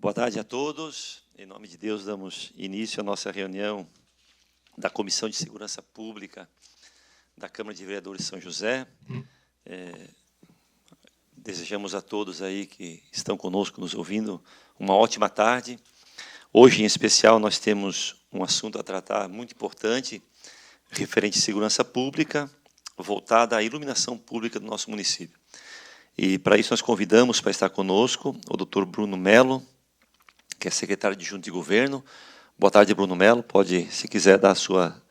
Boa tarde a todos. Em nome de Deus, damos início à nossa reunião da Comissão de Segurança Pública da Câmara de Vereadores de São José. Desejamos a todos aí que estão conosco, nos ouvindo, uma ótima tarde. Hoje, em especial, nós temos um assunto a tratar muito importante, referente à segurança pública, voltada à iluminação pública do nosso município. E, para isso, nós convidamos para estar conosco o Dr. Bruno Melo, que é secretário adjunto de governo. Boa tarde, Bruno Melo. Pode, se quiser, dar a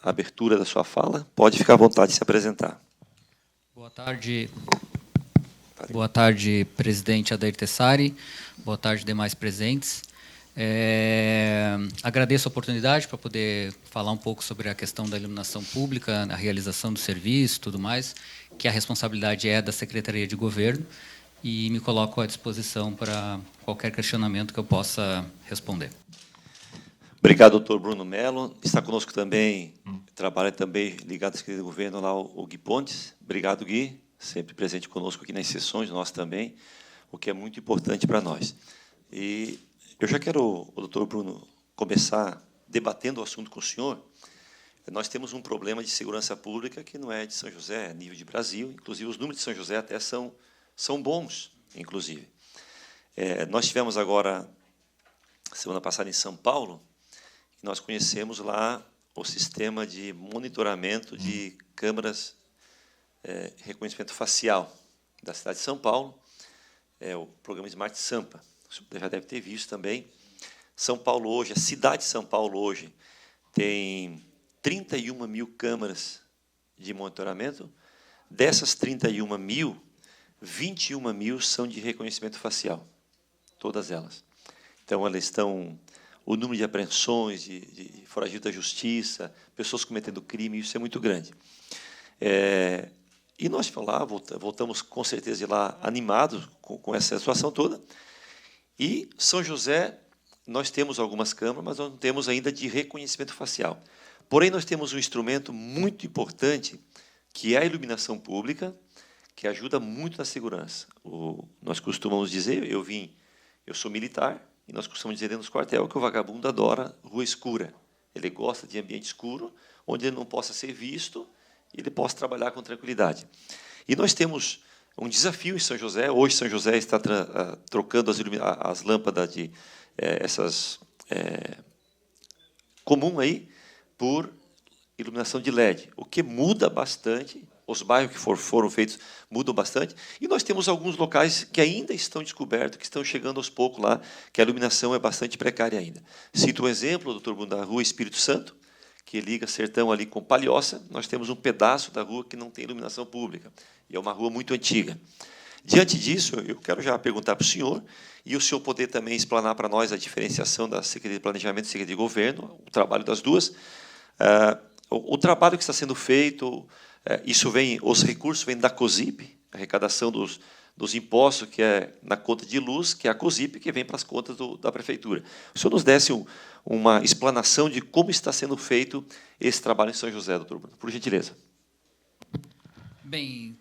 abertura da sua fala, pode ficar à vontade de se apresentar. Boa tarde, presidente Adair Tessari. Boa tarde, demais presentes. Agradeço a oportunidade para poder falar um pouco sobre a questão da iluminação pública, a realização do serviço, tudo mais, que a responsabilidade é da Secretaria de Governo, e me coloco à disposição para qualquer questionamento que eu possa responder. Obrigado, doutor Bruno Melo. Está conosco também, trabalha também ligado à Secretaria de Governo, lá o Gui Pontes. Obrigado, Gui, sempre presente conosco aqui nas sessões, nós também, o que é muito importante para nós. E eu já quero, o doutor Bruno, começar debatendo o assunto com o senhor. Nós temos um problema de segurança pública que não é de São José, é a nível de Brasil. Inclusive, os números de São José até são bons, inclusive. Nós tivemos agora, semana passada, em São Paulo, e nós conhecemos lá o sistema de monitoramento de câmeras, reconhecimento facial da cidade de São Paulo, o programa Smart Sampa. Você já deve ter visto também. São Paulo hoje, a cidade de São Paulo hoje, tem 31 mil câmeras de monitoramento. Dessas 31 mil, 21 mil são de reconhecimento facial, todas elas. Então, elas estão... O número de apreensões, de foragidos da justiça, pessoas cometendo crime, isso é muito grande. E nós voltamos, com certeza, de lá animados com essa situação toda. E São José, nós temos algumas câmeras, mas nós não temos ainda de reconhecimento facial. Porém, nós temos um instrumento muito importante, que é a iluminação pública, que ajuda muito na segurança. Nós costumamos dizer, eu sou militar, e nós costumamos dizer dentro dos quartéis que o vagabundo adora rua escura. Ele gosta de ambiente escuro, onde ele não possa ser visto e ele possa trabalhar com tranquilidade. E nós temos um desafio em São José. Hoje, São José está trocando as lâmpadas comum aí por iluminação de LED, o que muda bastante. Os bairros que foram feitos mudam bastante. E nós temos alguns locais que ainda estão descobertos, que estão chegando aos poucos lá, que a iluminação é bastante precária ainda. Cito um exemplo, doutor Bruno, da Rua Espírito Santo, que liga Sertão ali com Palhoça. Nós temos um pedaço da rua que não tem iluminação pública. E é uma rua muito antiga. Diante disso, eu quero já perguntar para o senhor, e o senhor poder também explanar para nós a diferenciação da Secretaria de Planejamento e Secretaria de Governo, o trabalho das duas. O trabalho que está sendo feito... os recursos vêm da COSIP, a arrecadação dos impostos, que é na conta de luz, que é a COSIP, que vem para as contas da Prefeitura. O senhor nos desse uma explanação de como está sendo feito esse trabalho em São José, doutor Bruno, por gentileza. Bem,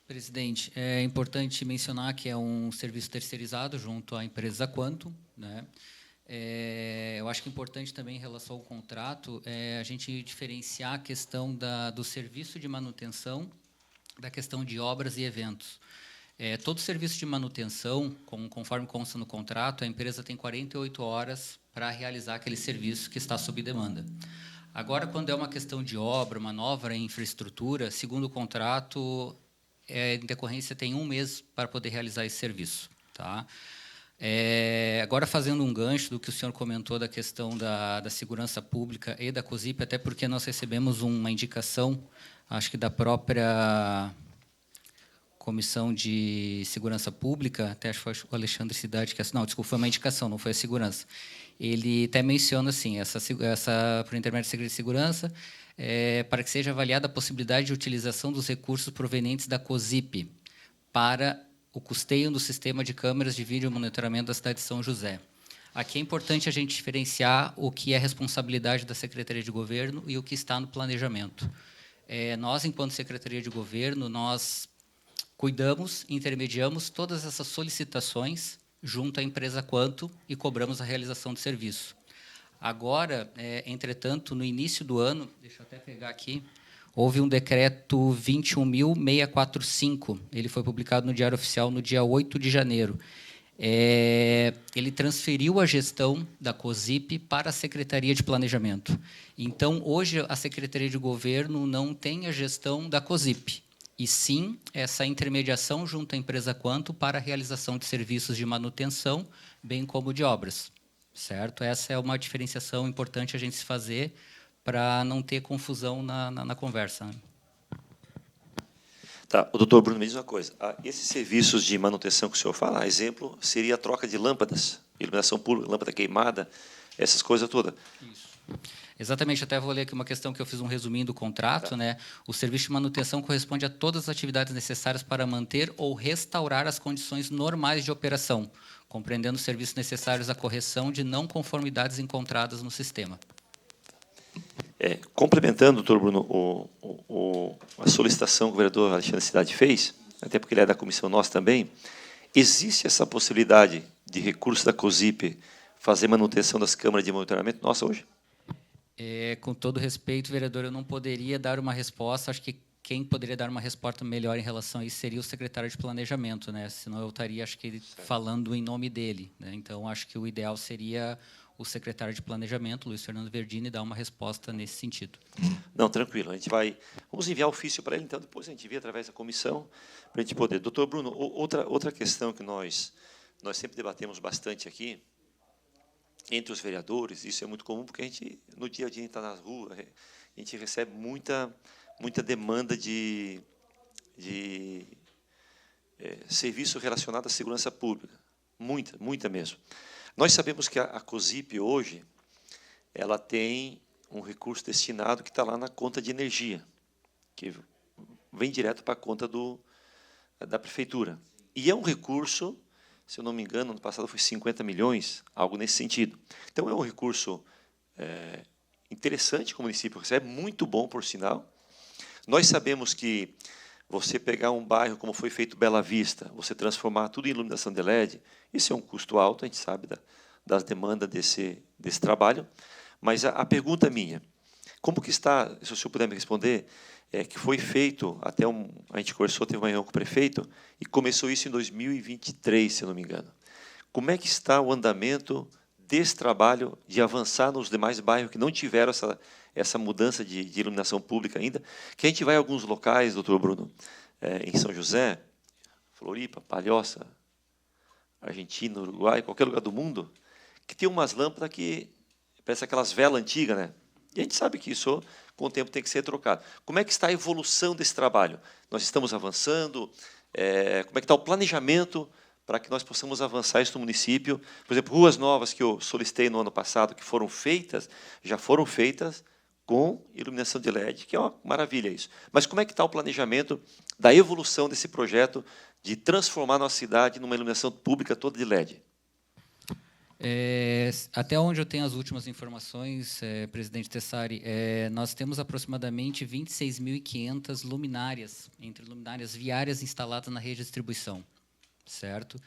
presidente, é importante mencionar que é um serviço terceirizado junto à empresa Quantum, né? Eu acho que é importante também, em relação ao contrato, a gente diferenciar a questão do serviço de manutenção da questão de obras e eventos. Todo serviço de manutenção, conforme consta no contrato, a empresa tem 48 horas para realizar aquele serviço que está sob demanda. Agora, quando é uma questão de obra, uma nova infraestrutura, segundo o contrato, em decorrência, tem 1 mês para poder realizar esse serviço. Tá? Agora, fazendo um gancho do que o senhor comentou da questão da segurança pública e da COSIP, até porque nós recebemos uma indicação, acho que da própria Comissão de Segurança Pública, até acho que foi o Alexandre Cidade, não, desculpa, foi uma indicação, não foi a segurança. Ele até menciona assim, por intermédio da Secretaria de Segurança, para que seja avaliada a possibilidade de utilização dos recursos provenientes da COSIP para o custeio do sistema de câmeras de vídeo monitoramento da cidade de São José. Aqui é importante a gente diferenciar o que é responsabilidade da Secretaria de Governo e o que está no planejamento. Nós, enquanto Secretaria de Governo, nós Cuidamos, intermediamos todas essas solicitações junto à empresa Quanto e cobramos a realização do serviço. Agora, entretanto, no início do ano, deixa eu até pegar aqui, houve um decreto 21.645, ele foi publicado no Diário Oficial no dia 8 de janeiro. Ele transferiu a gestão da COSIP para a Secretaria de Planejamento. Então, hoje, a Secretaria de Governo não tem a gestão da COSIP, e sim essa intermediação junto à empresa Quanto para a realização de serviços de manutenção, bem como de obras. Certo? Essa é uma diferenciação importante a gente se fazer para não ter confusão na conversa. Né? Tá, o doutor Bruno me diz uma coisa. Esses serviços de manutenção que o senhor fala, exemplo, seria a troca de lâmpadas, iluminação pública, lâmpada queimada, essas coisas todas. Isso. Exatamente, até vou ler aqui uma questão que eu fiz um resuminho do contrato. Tá. Né? O serviço de manutenção corresponde a todas as atividades necessárias para manter ou restaurar as condições normais de operação, compreendendo os serviços necessários à correção de não conformidades encontradas no sistema. Complementando, doutor Bruno, a solicitação que o vereador Alexandre Cidade fez, até porque ele é da comissão nossa também, existe essa possibilidade de recurso da COSIP fazer manutenção das câmaras de monitoramento nossa hoje? Com todo respeito, vereador, eu não poderia dar uma resposta. Acho que quem poderia dar uma resposta melhor em relação a isso seria o secretário de Planejamento, né? Senão eu estaria, acho que, falando em nome dele. Né? Então, acho que o ideal seria o secretário de Planejamento, Luiz Fernando Verdini, dar uma resposta nesse sentido. Não, tranquilo. A gente vamos enviar ofício para ele, então depois a gente vê através da comissão para a gente poder. Doutor Bruno, outra questão que nós sempre debatemos bastante aqui entre os vereadores, isso é muito comum porque a gente no dia a dia está na rua, a gente recebe muita demanda de serviço relacionado à segurança pública, muita mesmo. Nós sabemos que a COSIP hoje ela tem um recurso destinado que está lá na conta de energia, que vem direto para a conta da prefeitura. E é um recurso, se eu não me engano, no passado foi 50 milhões, algo nesse sentido. Então, é um recurso interessante que o município recebe, muito bom, por sinal. Nós sabemos que você pegar um bairro, como foi feito Bela Vista, você transformar tudo em iluminação de LED, isso é um custo alto, a gente sabe das demandas desse trabalho. Mas a pergunta minha, como que está, se o senhor puder me responder, que foi feito, a gente conversou, teve uma reunião com o prefeito, e começou isso em 2023, se eu não me engano. Como é que está o andamento desse trabalho de avançar nos demais bairros que não tiveram essa mudança de iluminação pública ainda? Que a gente vai a alguns locais, doutor Bruno, em São José, Floripa, Palhoça, Argentina, Uruguai, qualquer lugar do mundo, que tem umas lâmpadas que parece aquelas velas antigas, né? E a gente sabe que isso, com o tempo, tem que ser trocado. Como é que está a evolução desse trabalho? Nós estamos avançando? Como é que está o planejamento para que nós possamos avançar isso no município? Por exemplo, ruas novas que eu solicitei no ano passado, que foram feitas, já foram feitas com iluminação de LED, que é uma maravilha isso. Mas como é que está o planejamento da evolução desse projeto de transformar nossa cidade numa iluminação pública toda de LED? Até onde eu tenho as últimas informações, presidente Tessari, nós temos aproximadamente 26.500 luminárias, entre luminárias viárias instaladas na rede de distribuição, certo?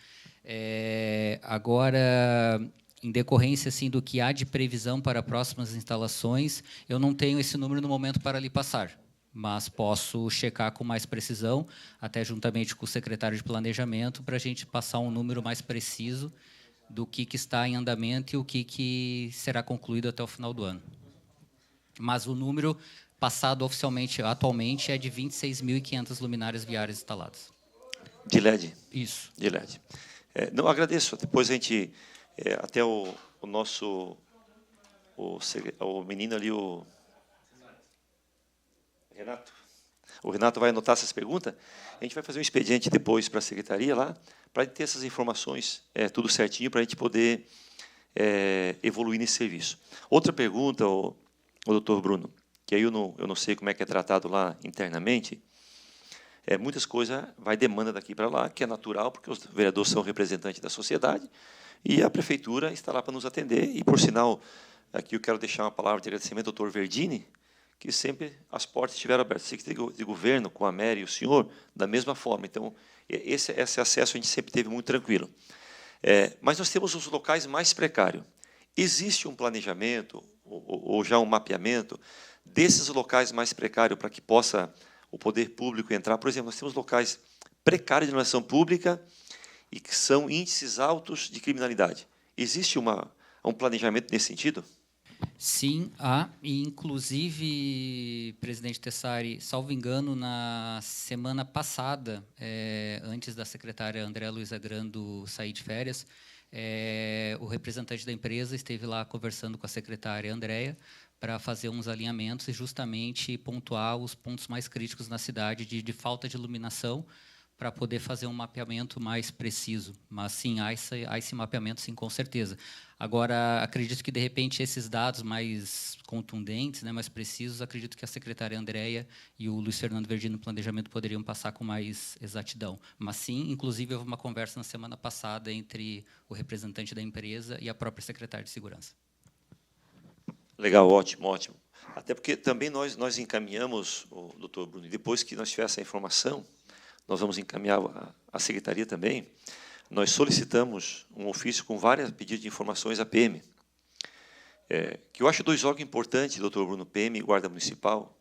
Agora, em decorrência assim, do que há de previsão para próximas instalações, eu não tenho esse número no momento para lhe passar, mas posso checar com mais precisão, até juntamente com o secretário de Planejamento, para a gente passar um número mais preciso do que está em andamento e o que será concluído até o final do ano. Mas o número passado oficialmente, atualmente, é de 26.500 luminárias viárias instaladas. De LED? Isso. De LED. Não, agradeço. Depois a gente, até o nosso, o menino ali, o Renato. O Renato vai anotar essas perguntas. A gente vai fazer um expediente depois para a secretaria lá, para ter essas informações tudo certinho, para a gente poder evoluir nesse serviço. Outra pergunta, o doutor Bruno, que aí eu não sei como é que é tratado lá internamente, muitas coisas vai demanda daqui para lá, que é natural, porque os vereadores são representantes da sociedade, e a prefeitura está lá para nos atender. E, por sinal, aqui eu quero deixar uma palavra de agradecimento ao doutor Verdini, que sempre as portas estiveram abertas. A Secretaria de Governo, com a Mary e o senhor, da mesma forma. Então, esse acesso a gente sempre teve muito tranquilo. Mas nós temos os locais mais precários. Existe um planejamento, ou já um mapeamento, desses locais mais precários, para que possa o poder público entrar? Por exemplo, nós temos locais precários de iluminação pública e que são índices altos de criminalidade. Existe um planejamento nesse sentido? Sim, há. E, inclusive, presidente Tessari, salvo engano, na semana passada, antes da secretária Andréa Luiza Grando sair de férias, o representante da empresa esteve lá conversando com a secretária Andréa para fazer uns alinhamentos e justamente pontuar os pontos mais críticos na cidade de falta de iluminação, para poder fazer um mapeamento mais preciso. Mas, sim, há esse mapeamento, sim, com certeza. Agora, acredito que, de repente, esses dados mais contundentes, né, mais precisos, acredito que a secretária Andréa e o Luiz Fernando Verdini, no planejamento, poderiam passar com mais exatidão. Mas, sim, inclusive, houve uma conversa na semana passada entre o representante da empresa e a própria secretária de Segurança. Legal, ótimo, ótimo. Até porque também nós encaminhamos, doutor Bruno, depois que nós tivermos essa informação, nós vamos encaminhar a secretaria também, nós solicitamos um ofício com vários pedidos de informações à PM. Que eu acho dois órgãos importantes, doutor Bruno, PM e Guarda Municipal,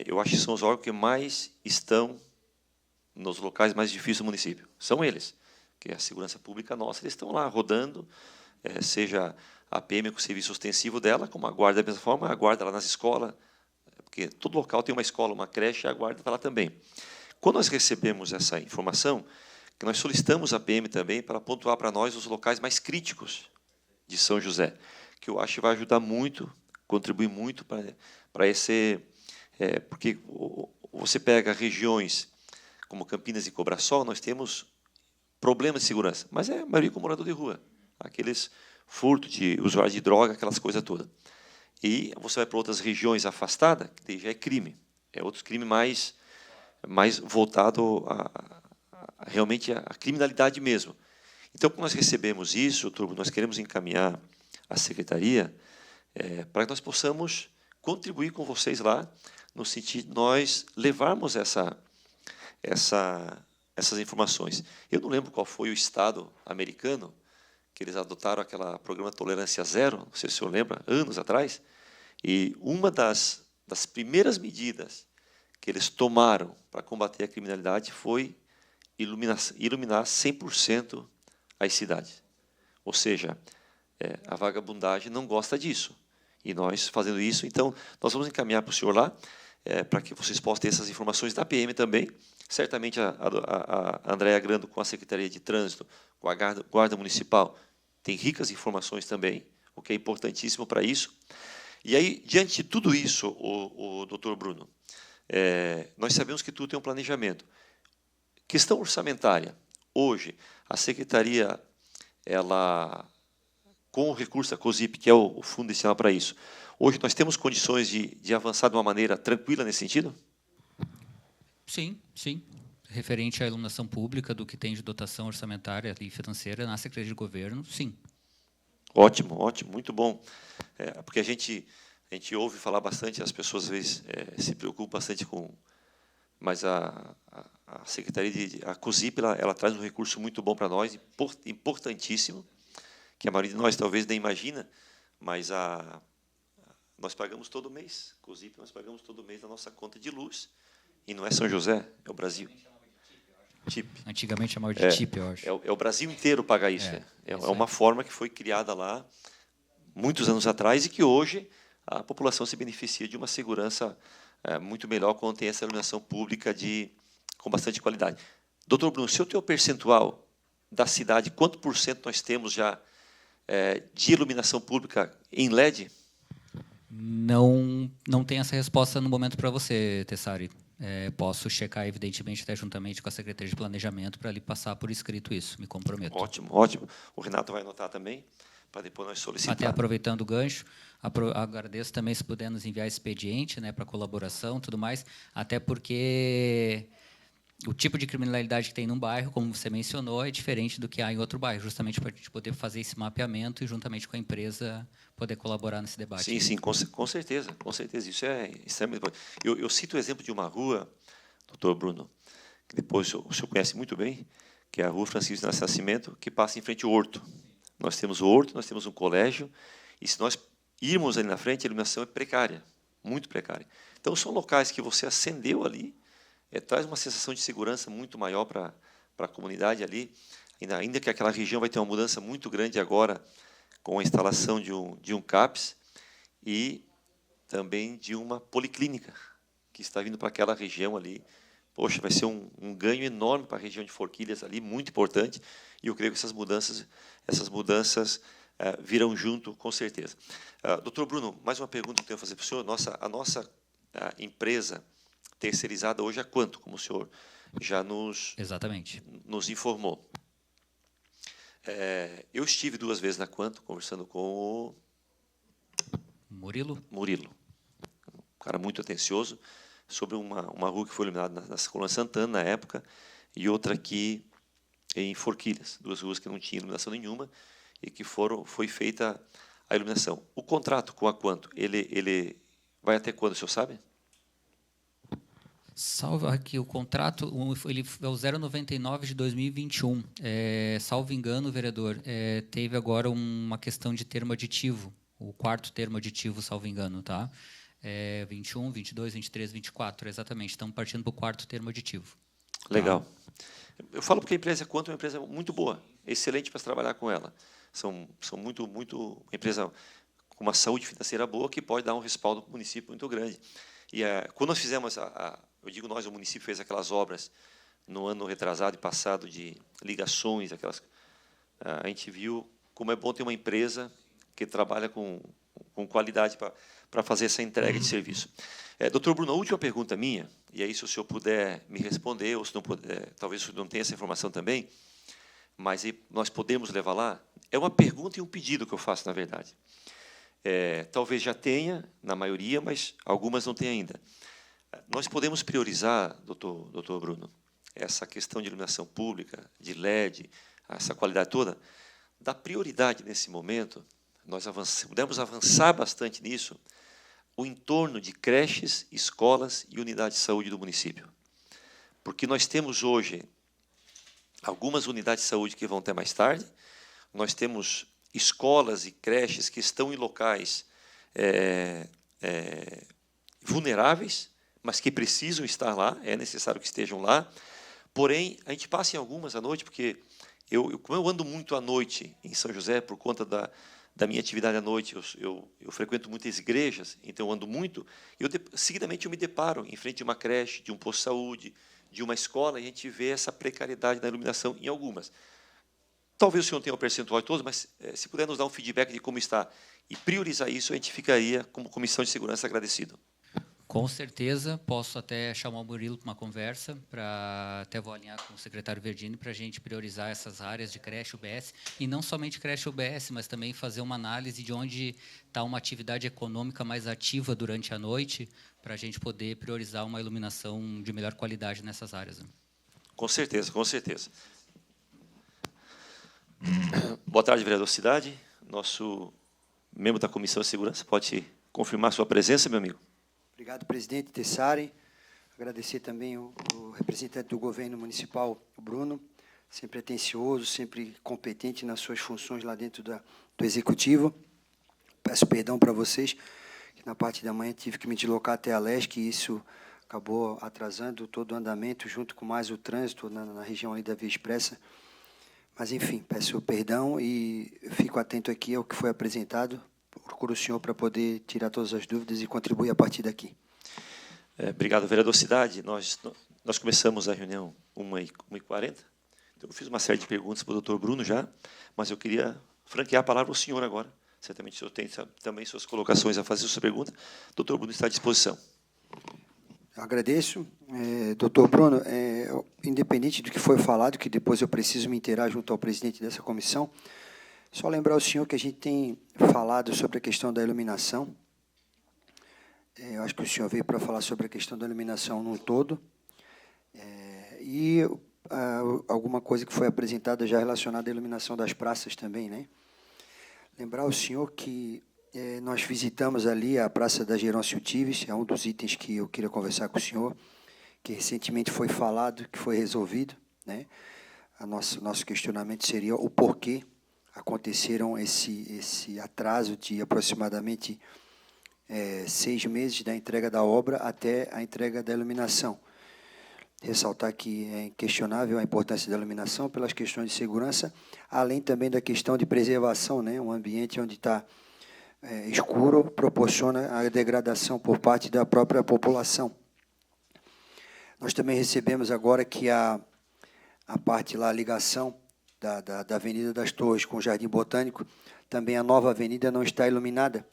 eu acho que são os órgãos que mais estão nos locais mais difíceis do município. São eles, que a segurança pública nossa, eles estão lá rodando, seja a PM com o serviço ostensivo dela, como a guarda da mesma forma, a guarda lá nas escolas, porque todo local tem uma escola, uma creche, a guarda está lá também. Quando nós recebemos essa informação, que nós solicitamos a PM também para pontuar para nós os locais mais críticos de São José, que eu acho que vai ajudar muito, contribuir muito para esse... porque você pega regiões como Campinas e Cobrasol, nós temos problemas de segurança, mas a maioria com morador de rua, aqueles furtos de usuários de droga, aquelas coisas todas. E você vai para outras regiões afastadas, que já é crime, outros crimes mais voltado realmente à criminalidade mesmo. Então, quando nós recebemos isso, Turbo, nós queremos encaminhar à secretaria para que nós possamos contribuir com vocês lá, no sentido de nós levarmos essas informações. Eu não lembro qual foi o estado americano que eles adotaram aquele programa Tolerância Zero, não sei se o senhor lembra, anos atrás, e uma das primeiras medidas que eles tomaram para combater a criminalidade foi iluminar 100% as cidades. Ou seja, a vagabundagem não gosta disso. E nós, fazendo isso, então, nós vamos encaminhar para o senhor lá, para que vocês possam ter essas informações da PM também. Certamente, a Andréa Grando, com a Secretaria de Trânsito, com a Guarda Municipal, tem ricas informações também, o que é importantíssimo para isso. E aí, diante de tudo isso, o doutor Bruno, nós sabemos que tudo tem um planejamento. Questão orçamentária. Hoje, a Secretaria, com o recurso da COSIP, que é o fundo destinado para isso, hoje nós temos condições de avançar de uma maneira tranquila nesse sentido? Sim, sim. Referente à iluminação pública, do que tem de dotação orçamentária e financeira na Secretaria de Governo, sim. Ótimo, ótimo, muito bom. Porque a gente ouve falar bastante, as pessoas às vezes se preocupam bastante com... Mas a Secretaria, a COSIP, ela traz um recurso muito bom para nós, importantíssimo, que a maioria de nós talvez nem imagina, mas nós pagamos todo mês, COSIP, nós pagamos todo mês a nossa conta de luz, e não é São José, é o Brasil. TIP. Antigamente chamava de TIP, eu acho. É o Brasil inteiro pagar isso. É uma forma que foi criada lá muitos anos atrás e que hoje a população se beneficia de uma segurança muito melhor quando tem essa iluminação pública com bastante qualidade. Doutor Bruno, se eu tenho o percentual da cidade, quanto por cento nós temos já de iluminação pública em LED? Não tem essa resposta no momento para você, Tessari. Posso checar, evidentemente, até juntamente com a Secretaria de Planejamento, para lhe passar por escrito isso, me comprometo. Ótimo, ótimo. O Renato vai anotar também, para depois nós solicitar. Até aproveitando o gancho, agradeço também se puder nos enviar expediente, né, para colaboração e tudo mais, até porque o tipo de criminalidade que tem num bairro, como você mencionou, é diferente do que há em outro bairro, justamente para a gente poder fazer esse mapeamento e, juntamente com a empresa, poder colaborar nesse debate. Sim, sim, com certeza, com certeza. Isso é extremamente importante. Eu cito o exemplo de uma rua, doutor Bruno, que depois o senhor conhece muito bem, que é a Rua Francisco de Nascimento, que passa em frente ao Horto. Nós temos o Horto, nós temos um colégio, e se nós irmos ali na frente, a iluminação é precária, muito precária. Então, são locais que você acendeu ali, traz uma sensação de segurança muito maior para a comunidade ali, ainda que aquela região vai ter uma mudança muito grande agora com a instalação de um CAPS e também de uma policlínica que está vindo para aquela região ali. Poxa, vai ser um ganho enorme para a região de Forquilhas ali, muito importante, e eu creio que essas mudanças virão junto, com certeza. Doutor Bruno, mais uma pergunta que eu tenho a fazer para o senhor. A nossa empresa terceirizada hoje é quanto, como o senhor já Exatamente. nos informou? Eu estive 2 vezes na Quanto, conversando com o Murilo, um cara muito atencioso, sobre uma rua que foi iluminada na Colônia Santana, na época, e outra aqui em Forquilhas, 2 ruas que não tinham iluminação nenhuma e que foi feita a iluminação. O contrato com a Quanto, ele vai até quando, o senhor sabe? salvo aqui o contrato, ele é o 099 de 2021. Salvo engano, vereador, teve agora uma questão de termo aditivo, o 4º termo aditivo, salvo engano, tá? 21, 22, 23, 24, exatamente. Estamos partindo para o 4º termo aditivo. Legal. Tá? Eu falo porque a empresa Quanto é uma empresa muito boa, excelente para se trabalhar com ela. São uma empresa com uma saúde financeira boa que pode dar um respaldo para o município muito grande. E quando nós fizemos, eu digo nós, o município fez aquelas obras no ano retrasado e passado de ligações, a gente viu como é bom ter uma empresa que trabalha com qualidade para fazer essa entrega de serviço. Doutor Bruno, a última pergunta minha, e aí se o senhor puder me responder, ou se não puder, talvez o senhor não tenha essa informação também, mas nós podemos levar lá, é uma pergunta e um pedido que eu faço, na verdade. Talvez já tenha, na maioria, mas algumas não tem ainda. Nós podemos priorizar, doutor Bruno, essa questão de iluminação pública, de LED, essa qualidade toda, dar prioridade nesse momento, nós pudemos avançar bastante nisso, o entorno de creches, escolas e unidades de saúde do município. Porque nós temos hoje algumas unidades de saúde que vão ter mais tarde, nós temos escolas e creches que estão em locais vulneráveis, mas que precisam estar lá, é necessário que estejam lá. Porém, a gente passa em algumas à noite, porque como eu ando muito à noite em São José, por conta da minha atividade à noite, eu frequento muitas igrejas, então eu ando muito, seguidamente eu me deparo em frente de uma creche, de um posto de saúde, de uma escola, e a gente vê essa precariedade na iluminação em algumas. Talvez o senhor tenha o percentual de todos, mas se puder nos dar um feedback de como está e priorizar isso, a gente ficaria, como Comissão de Segurança, agradecido. Com certeza, posso até chamar o Murilo para uma conversa, até vou alinhar com o secretário Verdini para a gente priorizar essas áreas de creche UBS, e não somente creche UBS, mas também fazer uma análise de onde está uma atividade econômica mais ativa durante a noite, para a gente poder priorizar uma iluminação de melhor qualidade nessas áreas. Com certeza, com certeza. Boa tarde, vereador Cidade. Nosso membro da Comissão de Segurança pode confirmar sua presença, meu amigo? Obrigado, presidente Tessari. Agradecer também o representante do governo municipal, o Bruno, sempre atencioso, sempre competente nas suas funções lá dentro do Executivo. Peço perdão para vocês, que na parte da manhã tive que me deslocar até a Leste, e isso acabou atrasando todo o andamento, junto com mais o trânsito na região ali da Via Expressa. Mas, enfim, peço perdão e fico atento aqui ao que foi apresentado. Procuro o senhor para poder tirar todas as dúvidas e contribuir a partir daqui. Obrigado, vereador Cidade. Nós começamos a reunião 1h40. Então, eu fiz uma série de perguntas para o doutor Bruno já, mas eu queria franquear a palavra ao senhor agora. Certamente o senhor tem também suas colocações a fazer, sua pergunta. Doutor Bruno está à disposição. Eu agradeço. Doutor Bruno, independente do que foi falado, que depois eu preciso me inteirar junto ao presidente dessa comissão, só lembrar ao senhor que a gente tem falado sobre a questão da iluminação. Eu acho que o senhor veio para falar sobre a questão da iluminação num todo. E alguma coisa que foi apresentada já relacionada à iluminação das praças também, né? Lembrar ao senhor que nós visitamos ali a Praça da Gerôncio Tives, é um dos itens que eu queria conversar com o senhor, que recentemente foi falado, que foi resolvido, né? Nosso questionamento seria o porquê aconteceram esse atraso de aproximadamente 6 meses da entrega da obra até a entrega da iluminação. Ressaltar que é inquestionável a importância da iluminação pelas questões de segurança, além também da questão de preservação, né? Um ambiente onde está escuro proporciona a degradação por parte da própria população. Nós também recebemos agora que a parte lá, a ligação da Avenida das Torres com o Jardim Botânico, também a nova avenida não está iluminada,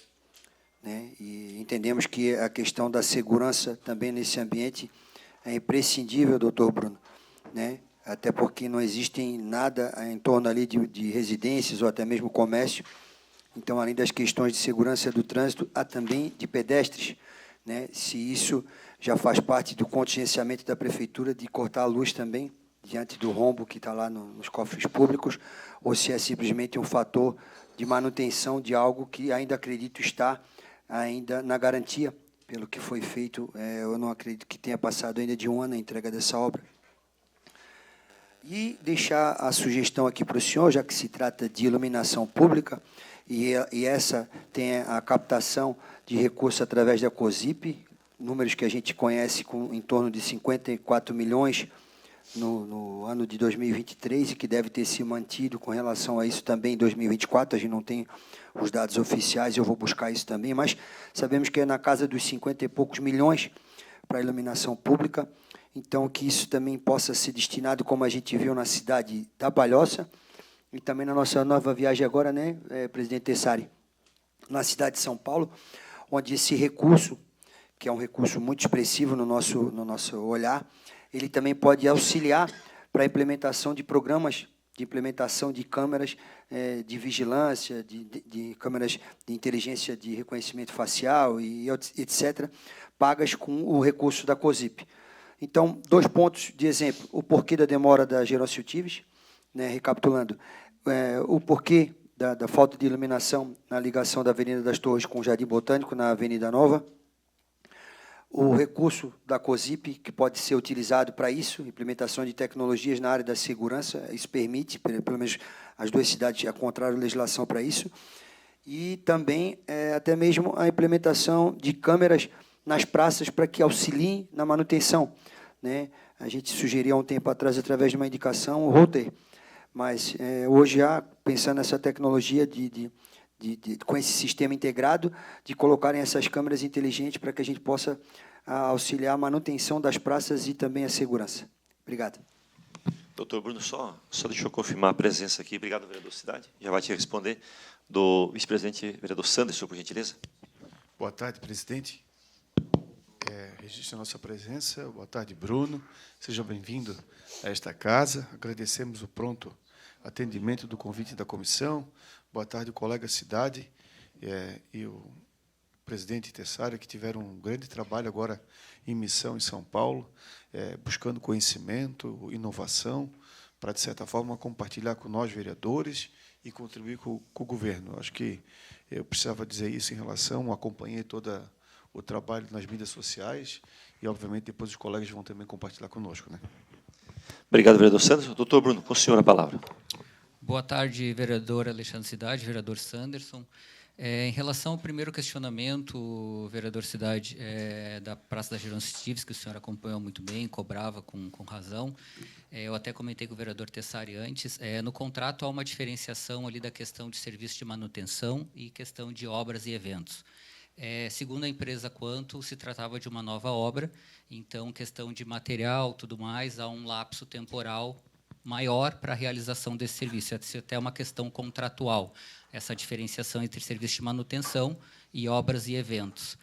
né? E entendemos que a questão da segurança também nesse ambiente é imprescindível, doutor Bruno, né? Até porque não existem nada em torno ali de residências ou até mesmo comércio. Então, além das questões de segurança do trânsito, há também de pedestres, né? Se isso já faz parte do contingenciamento da prefeitura de cortar a luz também, diante do rombo que está lá nos cofres públicos, ou se é simplesmente um fator de manutenção de algo que ainda acredito estar ainda na garantia, pelo que foi feito, eu não acredito que tenha passado ainda de 1 ano a entrega dessa obra. E deixar a sugestão aqui para o senhor, já que se trata de iluminação pública, e essa tem a captação de recursos através da COSIP, números que a gente conhece com em torno de 54 milhões no ano de 2023 e que deve ter se mantido com relação a isso também em 2024, a gente não tem os dados oficiais, eu vou buscar isso também, mas sabemos que é na casa dos 50 e poucos milhões para a iluminação pública, então que isso também possa ser destinado, como a gente viu na cidade da Palhoça, e também na nossa nova viagem agora, né, presidente Tessari, na cidade de São Paulo, onde esse recurso, que é um recurso muito expressivo no nosso olhar, ele também pode auxiliar para a implementação de programas de implementação de câmeras de vigilância, de câmeras de inteligência de reconhecimento facial, e etc., pagas com o recurso da COSIP. Então, 2 pontos de exemplo. O porquê da demora da Gerôncio Tives, né, recapitulando, o porquê da falta de iluminação na ligação da Avenida das Torres com o Jardim Botânico, na Avenida Nova, o recurso da COSIP, que pode ser utilizado para isso, implementação de tecnologias na área da segurança, isso permite, pelo menos as 2 cidades encontraram legislação para isso, e também até mesmo a implementação de câmeras nas praças para que auxiliem na manutenção, né? A gente sugeriu há um tempo atrás, através de uma indicação, o router, mas hoje, já pensando nessa tecnologia com esse sistema integrado, de colocarem essas câmeras inteligentes para que a gente possa auxiliar a manutenção das praças e também a segurança. Obrigado. Doutor Bruno, só deixa eu confirmar a presença aqui. Obrigado, vereador Cidade. Já vai te responder. Do vice-presidente, vereador Sanderson, por gentileza. Boa tarde, presidente. Registre a nossa presença. Boa tarde, Bruno. Seja bem-vindo a esta casa. Agradecemos o pronto atendimento do convite da comissão. Boa tarde, colega Cidade e o presidente Tessari, que tiveram um grande trabalho agora em missão em São Paulo, buscando conhecimento, inovação, para, de certa forma, compartilhar com nós, vereadores, e contribuir com o governo. Acho que eu precisava dizer isso em relação, acompanhei todo o trabalho nas mídias sociais e, obviamente, depois os colegas vão também compartilhar conosco, né? Obrigado, vereador Sanderson. Doutor Bruno, com o senhor a palavra. Boa tarde, vereador Alexandre Cidade, vereador Sanderson. Em relação ao primeiro questionamento, vereador Cidade, da Praça da Gerôncio Tives, que o senhor acompanhou muito bem, cobrava com razão, eu até comentei com o vereador Tessari antes, no contrato há uma diferenciação ali da questão de serviço de manutenção e questão de obras e eventos. Segundo a empresa Quanto, se tratava de uma nova obra, então, questão de material, tudo mais, há um lapso temporal maior para a realização desse serviço. Essa é até uma questão contratual, essa diferenciação entre serviço de manutenção e obras e eventos.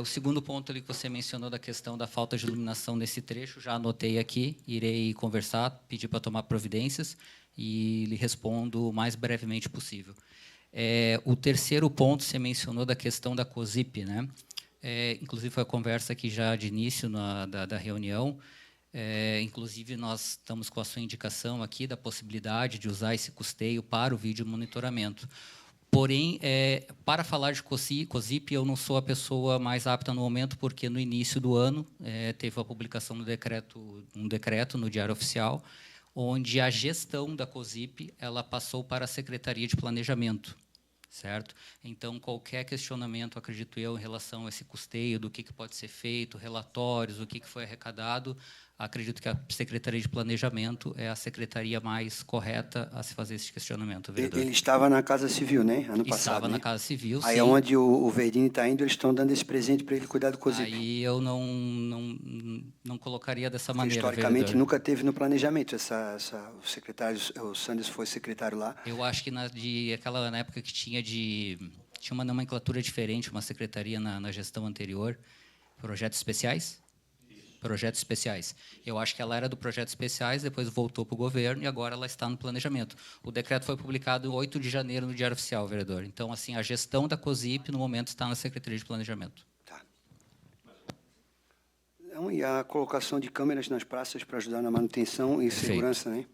O segundo ponto ali que você mencionou da questão da falta de iluminação nesse trecho, já anotei aqui, irei conversar, pedir para tomar providências e lhe respondo o mais brevemente possível. O terceiro ponto, você mencionou da questão da COSIP, né? Inclusive, foi a conversa aqui já de início da reunião. Inclusive, nós estamos com a sua indicação aqui da possibilidade de usar esse custeio para o vídeo monitoramento. Porém, para falar de COSIP, eu não sou a pessoa mais apta no momento, porque no início do ano teve a publicação do um decreto no Diário Oficial, onde a gestão da COSIP ela passou para a Secretaria de Planejamento, certo? Então, qualquer questionamento, acredito eu, em relação a esse custeio, do que pode ser feito, relatórios, o que foi arrecadado, acredito que a Secretaria de Planejamento é a secretaria mais correta a se fazer esse questionamento, vereador. Ele estava na Casa Civil, né? Ano passado. Estava na né? Casa Civil, Aí sim. é onde o Verdini está indo, eles estão dando esse presente para ele cuidar do COSIP. Aí eu não colocaria dessa maneira, Historicamente, vereador. nunca teve no planejamento. O secretário, o Sanders foi secretário lá. Eu acho que na época que tinha uma nomenclatura diferente, uma secretaria na gestão anterior, projetos especiais? Projetos especiais. Eu acho que ela era do projetos especiais, depois voltou para o governo e agora ela está no planejamento. O decreto foi publicado 8 de janeiro no Diário Oficial, vereador. Então, assim, a gestão da COSIP, no momento, está na Secretaria de Planejamento. Tá. Então, e a colocação de câmeras nas praças para ajudar na manutenção e Perfeito. segurança, né?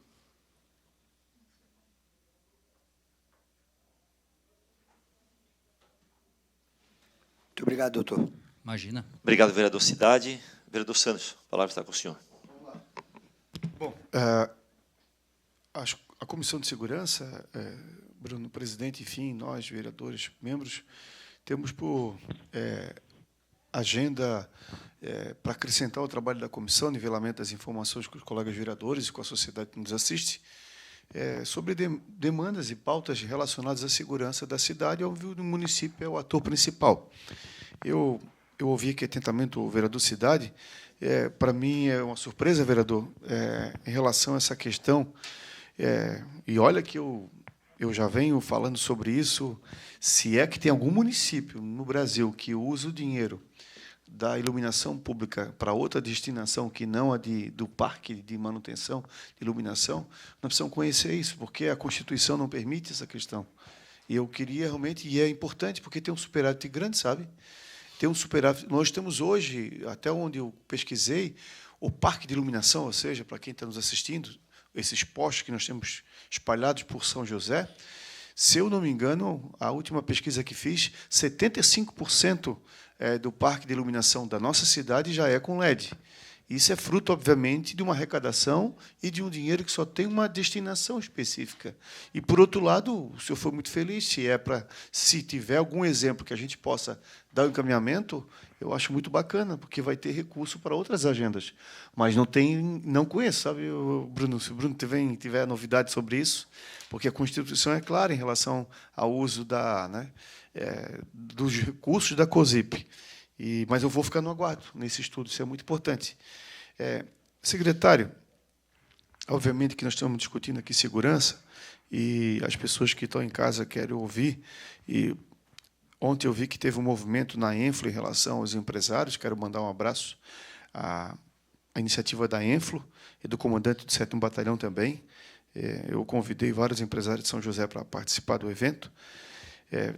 Muito obrigado, doutor. Imagina. Obrigado, vereador Cidade. Vereador Santos, a palavra está com o senhor. Bom, a Comissão de Segurança, Bruno, presidente, enfim, nós, vereadores, membros, temos por agenda para acrescentar o trabalho da comissão, nivelamento das informações com os colegas vereadores e com a sociedade que nos assiste, sobre demandas e pautas relacionadas à segurança da cidade, onde o município é o ator principal. Eu ouvi aqui atentamente o vereador Cidade. Para mim é uma surpresa, vereador, em relação a essa questão. E olha que eu já venho falando sobre isso. Se é que tem algum município no Brasil que usa o dinheiro da iluminação pública para outra destinação que não a do parque de manutenção de iluminação, nós precisamos conhecer isso, porque a Constituição não permite essa questão. E eu queria realmente, e é importante, porque tem um superávit grande, sabe? Tem um superávit. Nós temos hoje, até onde eu pesquisei, o parque de iluminação, ou seja, para quem está nos assistindo, esses postos que nós temos espalhados por São José, se eu não me engano, a última pesquisa que fiz, 75% do parque de iluminação da nossa cidade já é com LED. Isso é fruto, obviamente, de uma arrecadação e de um dinheiro que só tem uma destinação específica. E, por outro lado, o senhor foi muito feliz. Se tiver algum exemplo que a gente possa dar um encaminhamento, eu acho muito bacana, porque vai ter recurso para outras agendas. Mas não conheço, sabe, Bruno? Se o Bruno tiver novidade sobre isso, porque a Constituição é clara em relação ao uso dos recursos da COSIP. Mas eu vou ficar no aguardo nesse estudo, isso é muito importante. Secretário, obviamente que nós estamos discutindo aqui segurança, e as pessoas que estão em casa querem ouvir, e ontem eu vi que teve um movimento na Enflo em relação aos empresários, quero mandar um abraço à iniciativa da Enflo e do comandante do 7º Batalhão também. Eu convidei vários empresários de São José para participar do evento.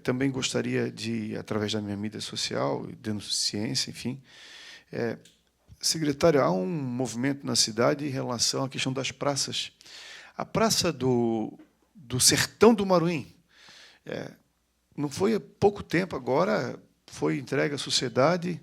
Também gostaria de, através da minha mídia social, dando ciência, enfim. Secretário, há um movimento na cidade em relação à questão das praças. A praça do Sertão do Maruim, não foi há pouco tempo, agora foi entregue à sociedade.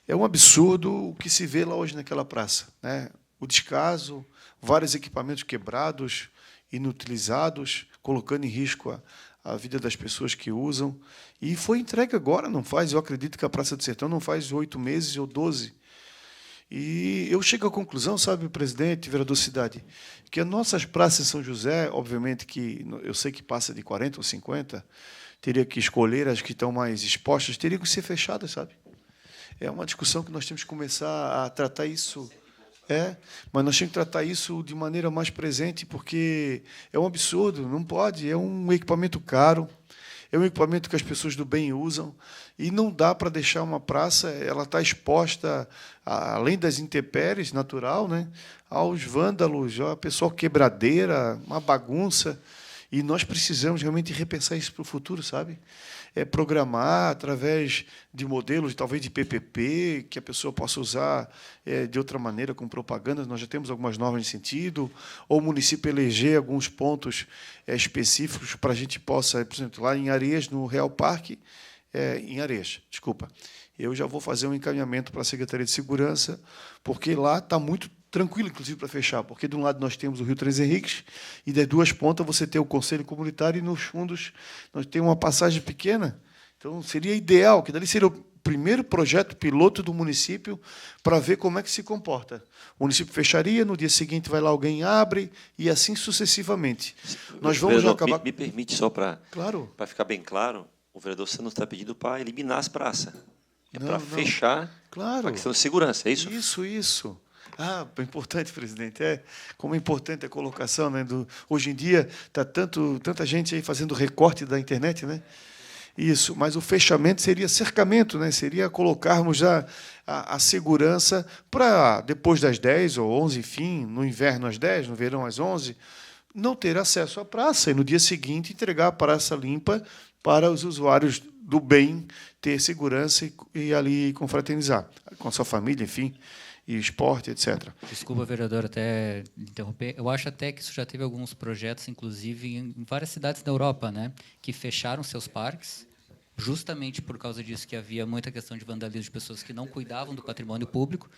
É um absurdo o que se vê lá hoje naquela praça, né? O descaso, vários equipamentos quebrados, inutilizados, colocando em risco a vida das pessoas que usam. E foi entregue agora, eu acredito que a Praça do Sertão não faz 8 meses ou 12. E eu chego à conclusão, sabe, presidente, vereador Cidade, que as nossas praças em São José, obviamente que eu sei que passa de 40 ou 50, teria que escolher as que estão mais expostas, teriam que ser fechadas, sabe? É uma discussão que nós temos que começar a tratar isso. Mas nós temos que tratar isso de maneira mais presente, porque é um absurdo, não pode, é um equipamento caro, é um equipamento que as pessoas do bem usam, e não dá para deixar uma praça, ela está exposta, além das intempéries, natural, né, aos vândalos, ao pessoal quebradeira, uma bagunça, e nós precisamos realmente repensar isso para o futuro, sabe? programar através de modelos, talvez de PPP, que a pessoa possa usar de outra maneira, com propaganda. Nós já temos algumas normas nesse sentido, ou o município eleger alguns pontos específicos para a gente possa, por exemplo, lá em Areias, no Real Parque, em Areias, desculpa, eu já vou fazer um encaminhamento para a Secretaria de Segurança, porque lá está muito tranquilo, inclusive, para fechar, porque, de um lado, nós temos o Rio Três Henriques, e das duas pontas você tem o Conselho Comunitário, e, nos fundos, nós temos uma passagem pequena. Então, seria ideal, que dali seria o primeiro projeto piloto do município para ver como é que se comporta. O município fecharia, no dia seguinte vai lá alguém abre, e assim sucessivamente. Nós vamos vereador, acabar... me permite só para Claro. ficar bem claro, o vereador Santos está pedindo para eliminar as praças. É para Não. fechar Claro. a questão de segurança, é isso? Isso. Ah, importante, presidente. Como é importante a colocação, né? Hoje em dia está tanta gente aí fazendo recorte da internet, né? Isso, mas o fechamento seria cercamento, né? Seria colocarmos já a segurança para depois das 10 ou 11, enfim, no inverno às 10, no verão às 11, não ter acesso à praça e, no dia seguinte, entregar a praça limpa para os usuários do bem ter segurança e ali confraternizar com a sua família, enfim, e esporte, etc. Desculpa, vereador, até interromper. Eu acho até que isso já teve alguns projetos, inclusive, em várias cidades da Europa, né, que fecharam seus parques, justamente por causa disso, que havia muita questão de vandalismo de pessoas que não cuidavam do patrimônio público,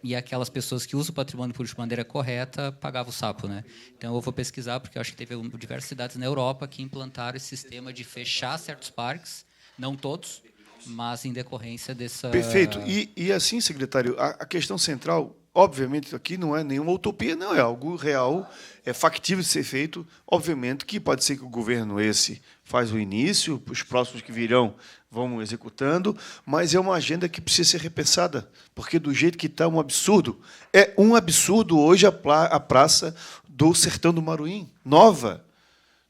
e aquelas pessoas que usam o patrimônio público de maneira correta pagavam o sapo, né? Então, eu vou pesquisar, porque eu acho que teve diversas cidades na Europa que implantaram esse sistema de fechar certos parques, não todos, mas em decorrência dessa... Perfeito. E assim, secretário, a questão central, obviamente, aqui não é nenhuma utopia, não, é algo real, é factível de ser feito. Obviamente que pode ser que o governo esse faz o início, os próximos que virão vão executando, mas é uma agenda que precisa ser repensada, porque, do jeito que está, um absurdo. É um absurdo hoje a praça do Sertão do Maruim, nova,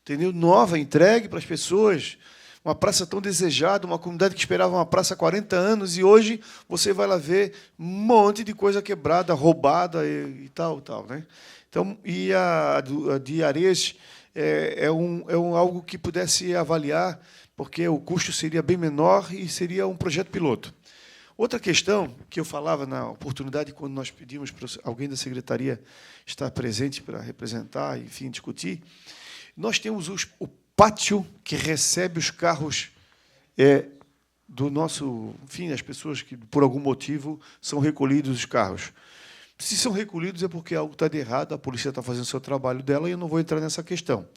entendeu? Nova, entregue para as pessoas. Uma praça tão desejada, uma comunidade que esperava uma praça há 40 anos, e hoje você vai lá ver um monte de coisa quebrada, roubada e tal, né? Então, e a de Areias é algo que pudesse avaliar, porque o custo seria bem menor e seria um projeto piloto. Outra questão que eu falava na oportunidade, quando nós pedimos para alguém da secretaria estar presente para representar, enfim, discutir, nós temos o pátio que recebe os carros do nosso... Enfim, as pessoas que, por algum motivo, são recolhidos os carros. Se são recolhidos é porque algo está de errado, a polícia está fazendo o seu trabalho dela, e eu não vou entrar nessa questão.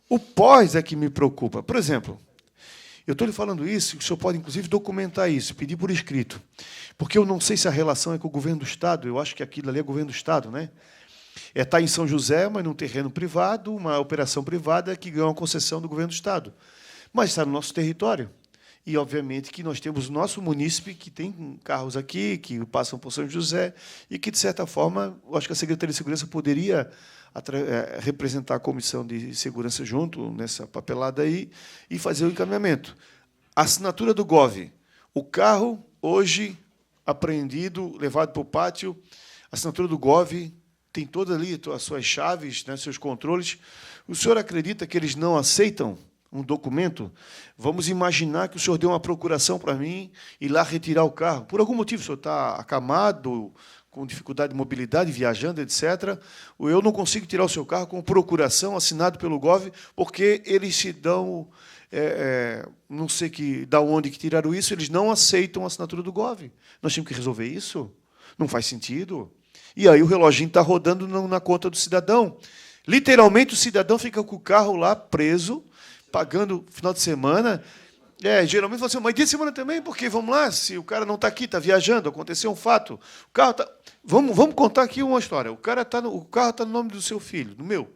O pós é que me preocupa. Por exemplo, eu estou lhe falando isso, o senhor pode, inclusive, documentar isso, pedir por escrito, porque eu não sei se a relação é com o governo do Estado, eu acho que aquilo ali é governo do Estado, né? Está em São José, mas num terreno privado, uma operação privada que ganhou uma concessão do governo do Estado. Mas está no nosso território. E, obviamente, que nós temos o nosso munícipe, que tem carros aqui, que passam por São José, e que, de certa forma, eu acho que a Secretaria de Segurança poderia representar a Comissão de Segurança junto, nessa papelada aí, e fazer o encaminhamento. A assinatura do GOV. O carro, hoje, apreendido, levado para o pátio, a assinatura do GOV... tem todas ali as suas chaves, né, seus controles. O senhor acredita que eles não aceitam um documento? Vamos imaginar que o senhor deu uma procuração para mim e lá retirar o carro. Por algum motivo, o senhor está acamado, com dificuldade de mobilidade, viajando, etc. Eu não consigo tirar o seu carro com procuração assinado pelo GOV, porque eles se dão... não sei da onde que tiraram isso, eles não aceitam a assinatura do GOV. Nós temos que resolver isso? Não faz sentido. E aí o reloginho está rodando na conta do cidadão. Literalmente, o cidadão fica com o carro lá preso, pagando final de semana. Geralmente fala assim, mas dia de semana também, porque, vamos lá, se o cara não está aqui, está viajando, aconteceu um fato. O carro tá... vamos contar aqui uma história. O carro está no nome do seu filho, no meu.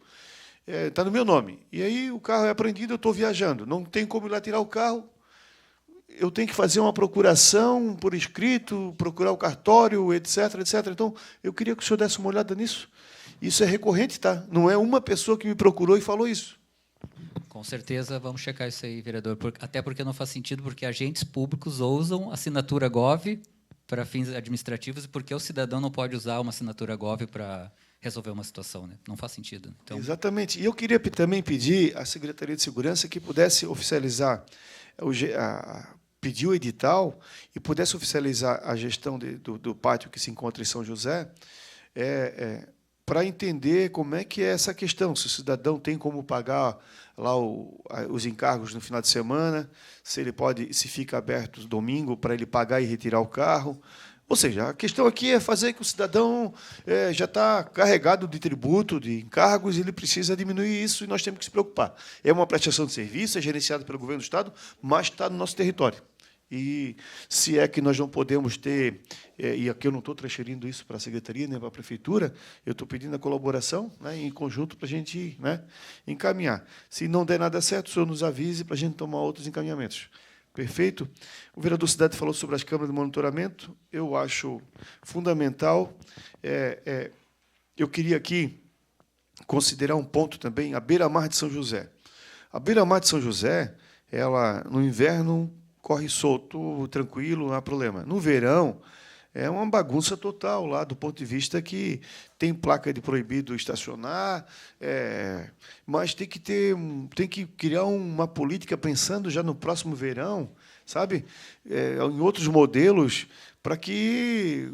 Está no meu nome. E aí o carro é apreendido, eu estou viajando. Não tem como ir lá tirar o carro. Eu tenho que fazer uma procuração por escrito, procurar o cartório, etc, etc. Então, eu queria que o senhor desse uma olhada nisso. Isso é recorrente, tá? Não é uma pessoa que me procurou e falou isso. Com certeza, vamos checar isso aí, vereador. Até porque não faz sentido, porque agentes públicos usam assinatura GOV para fins administrativos, e porque o cidadão não pode usar uma assinatura GOV para resolver uma situação, né? Não faz sentido. Então... Exatamente. E eu queria também pedir à Secretaria de Segurança que pudesse oficializar pedir o edital e pudesse oficializar a gestão do pátio que se encontra em São José, para entender como é que é essa questão, se o cidadão tem como pagar lá os encargos no final de semana, se fica aberto domingo para ele pagar e retirar o carro. Ou seja, a questão aqui é fazer que o cidadão já está carregado de tributo, de encargos, e ele precisa diminuir isso, e nós temos que se preocupar. É uma prestação de serviço, é gerenciada pelo governo do Estado, mas está no nosso território. E se é que nós não podemos ter, e aqui eu não estou transferindo isso para a Secretaria, nem para a Prefeitura, eu estou pedindo a colaboração, né, em conjunto para a gente, né, encaminhar. Se não der nada certo, o senhor nos avise para a gente tomar outros encaminhamentos. Perfeito? O vereador Cidade falou sobre as câmaras de monitoramento. Eu acho fundamental. Eu queria aqui considerar um ponto também, a beira-mar de São José. A beira-mar de São José, ela, no inverno, corre solto, tranquilo, não há problema. No verão, é uma bagunça total lá, do ponto de vista que tem placa de proibido estacionar, mas tem que criar uma política pensando já no próximo verão, sabe? Em outros modelos, para que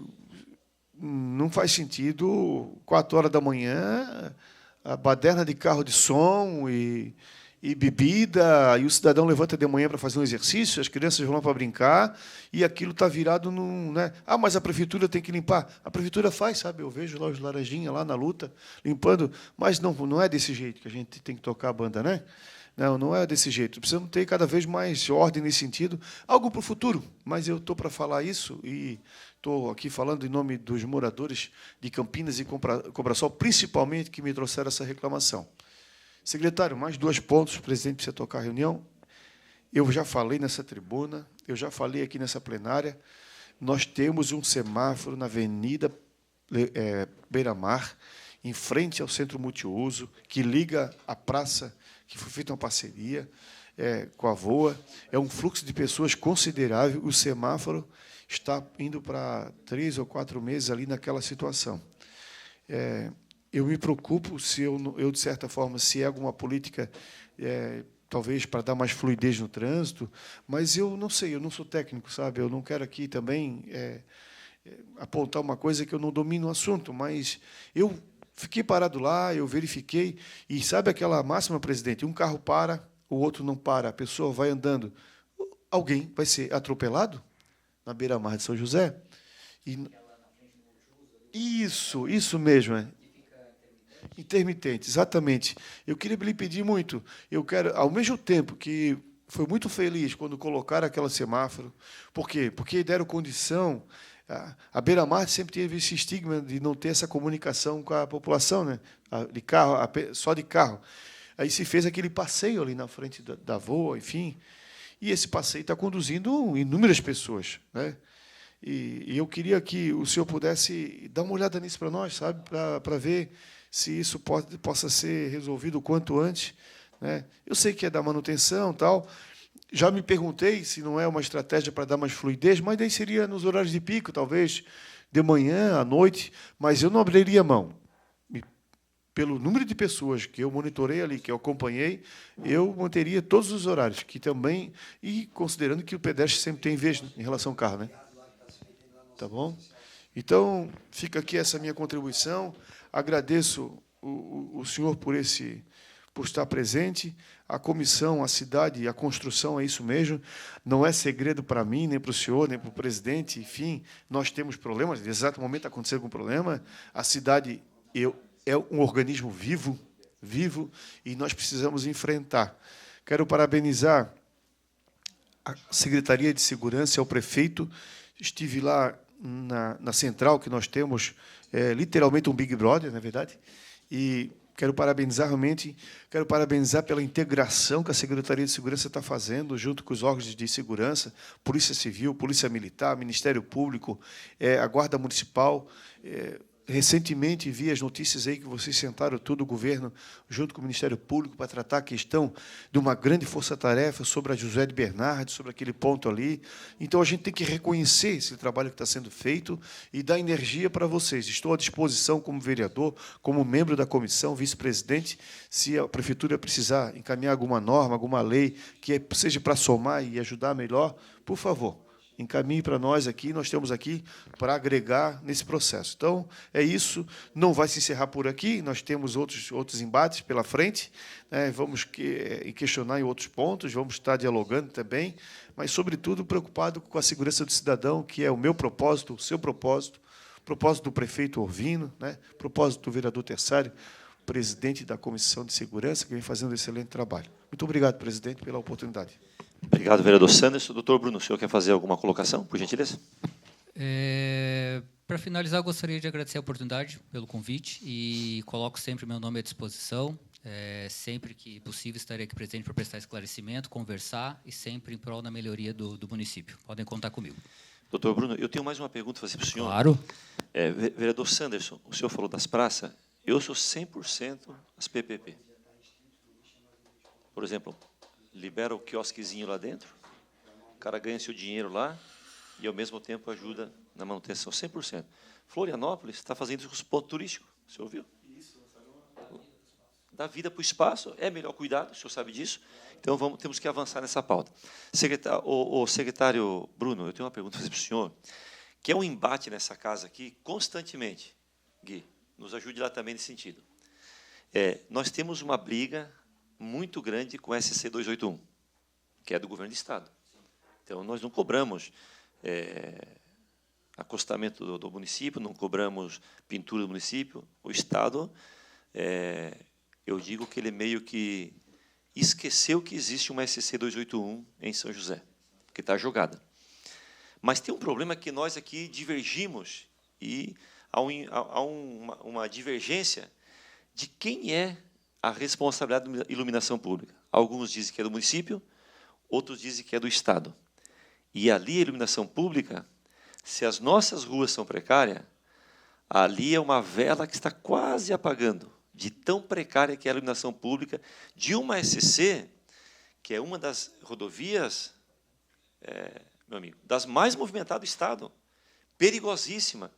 não faz sentido 4 horas da manhã, a baderna de carro de som e bebida, e o cidadão levanta de manhã para fazer um exercício, as crianças vão lá para brincar, e aquilo está virado num... Né? Ah, mas a prefeitura tem que limpar. A prefeitura faz, sabe? Eu vejo lá os laranjinhas lá na luta, limpando, mas não é desse jeito que a gente tem que tocar a banda, né? Não é desse jeito. Precisamos ter cada vez mais ordem nesse sentido, algo para o futuro, mas eu estou para falar isso, e estou aqui falando em nome dos moradores de Campinas e Cobrasol, principalmente, que me trouxeram essa reclamação. Secretário, mais 2 pontos, o presidente precisa tocar a reunião. Eu já falei nessa tribuna, eu já falei aqui nessa plenária, nós temos um semáforo na Avenida Beira-Mar, em frente ao Centro Multiuso, que liga a praça, que foi feita uma parceria com a VOA. É um fluxo de pessoas considerável, o semáforo está indo para 3 ou 4 meses ali naquela situação. Eu me preocupo se eu, de certa forma, se é alguma política, talvez para dar mais fluidez no trânsito, mas eu não sei, eu não sou técnico, sabe? Eu não quero aqui também apontar uma coisa que eu não domino o assunto, mas eu fiquei parado lá, eu verifiquei, e sabe aquela máxima, presidente? Um carro para, o outro não para, a pessoa vai andando. Alguém vai ser atropelado na beira-mar de São José? Isso mesmo, intermitente, exatamente. Eu queria lhe pedir muito, eu quero, ao mesmo tempo que foi muito feliz quando colocaram aquela semáforo, por quê? Porque deram condição, a beira-mar sempre teve esse estigma de não ter essa comunicação com a população, né? De carro, só de carro. Aí se fez aquele passeio ali na frente da VOA, enfim, e esse passeio está conduzindo inúmeras pessoas, né? E eu queria que o senhor pudesse dar uma olhada nisso para nós, sabe, para ver se isso possa ser resolvido o quanto antes, né? Eu sei que é da manutenção, tal. Já me perguntei se não é uma estratégia para dar mais fluidez, mas daí seria nos horários de pico, talvez de manhã, à noite, mas eu não abriria mão. Pelo número de pessoas que eu monitorei ali, que eu acompanhei, eu manteria todos os horários, que também, e considerando que o pedestre sempre tem vez em relação ao carro, né? Tá bom? Então, fica aqui essa minha contribuição. Agradeço o senhor por estar presente, a comissão, a cidade, a construção, é isso mesmo. Não é segredo para mim, nem para o senhor, nem para o presidente. Enfim, nós temos problemas. No exato momento está acontecendo um problema. A cidade é um organismo vivo, e nós precisamos enfrentar. Quero parabenizar a Secretaria de Segurança, ao prefeito. Estive lá na central, que nós temos literalmente um Big Brother, na verdade, e quero parabenizar realmente, quero parabenizar pela integração que a Secretaria de Segurança está fazendo, junto com os órgãos de segurança, Polícia Civil, Polícia Militar, Ministério Público, a Guarda Municipal. recentemente vi as notícias aí que vocês sentaram todo o governo junto com o Ministério Público para tratar a questão de uma grande força-tarefa sobre a José de Bernardes, sobre aquele ponto ali. Então, a gente tem que reconhecer esse trabalho que está sendo feito e dar energia para vocês. Estou à disposição como vereador, como membro da comissão, vice-presidente, se a prefeitura precisar encaminhar alguma norma, alguma lei que seja para somar e ajudar melhor, por favor, encaminhe para nós aqui, nós temos aqui para agregar nesse processo. Então, é isso, não vai se encerrar por aqui, nós temos outros embates pela frente, né? Vamos questionar em outros pontos, vamos estar dialogando também, mas, sobretudo, preocupado com a segurança do cidadão, que é o meu propósito, o seu propósito, o propósito do prefeito Orvino, né? O propósito do vereador Tessário, presidente da Comissão de Segurança, que vem fazendo um excelente trabalho. Muito obrigado, presidente, pela oportunidade. Obrigado, vereador Sanderson. Doutor Bruno, o senhor quer fazer alguma colocação, por gentileza? Para finalizar, eu gostaria de agradecer a oportunidade pelo convite e coloco sempre meu nome à disposição. Sempre que possível, estarei aqui presente para prestar esclarecimento, conversar e sempre em prol da melhoria do município. Podem contar comigo. Doutor Bruno, eu tenho mais uma pergunta para fazer para o senhor. Claro. Vereador Sanderson, o senhor falou das praças. Eu sou 100% as PPP. Por exemplo, libera o quiosquezinho lá dentro, o cara ganha seu dinheiro lá e, ao mesmo tempo, ajuda na manutenção, 100%. Florianópolis está fazendo isso com os pontos turísticos, o senhor viu? Dá vida para o espaço, é melhor cuidado, o senhor sabe disso. Então, temos que avançar nessa pauta. Secretário Bruno, eu tenho uma pergunta para fazer para o senhor, que é um embate nessa casa aqui, constantemente. Gui, nos ajude lá também nesse sentido. Nós temos uma briga muito grande com o SC 281, que é do governo do Estado. Então, nós não cobramos acostamento do município, não cobramos pintura do município. O Estado, eu digo que ele meio que esqueceu que existe uma SC 281 em São José, que está jogada. Mas tem um problema que nós aqui divergimos e há uma divergência de quem é a responsabilidade da iluminação pública. Alguns dizem que é do município, outros dizem que é do Estado. E ali a iluminação pública, se as nossas ruas são precárias, ali é uma vela que está quase apagando, de tão precária que é a iluminação pública de uma SC, que é uma das rodovias, meu amigo, das mais movimentadas do Estado, perigosíssima,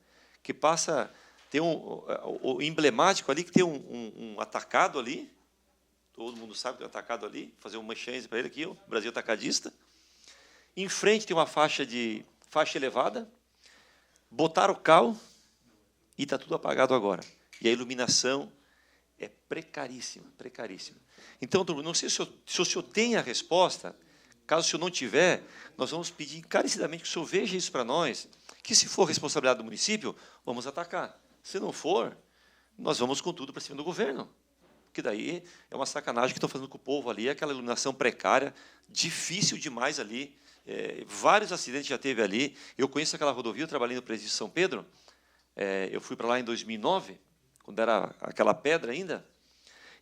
que passa... Tem o emblemático ali, que tem um atacado ali, todo mundo sabe que tem um atacado ali, fazer uma chance para ele aqui, o Brasil Atacadista. Em frente tem uma faixa elevada, botaram o carro e está tudo apagado agora. E a iluminação é precaríssima, precaríssima. Então, não sei se o senhor tem a resposta. Caso o senhor não tiver, nós vamos pedir encarecidamente que o senhor veja isso para nós, que, se for responsabilidade do município, vamos atacar. Se não for, nós vamos com tudo para cima do governo. Porque daí é uma sacanagem que estão fazendo com o povo ali, aquela iluminação precária, difícil demais ali. Vários acidentes já teve ali. Eu conheço aquela rodovia, eu trabalhei no presídio de São Pedro. Eu fui para lá em 2009, quando era aquela pedra ainda.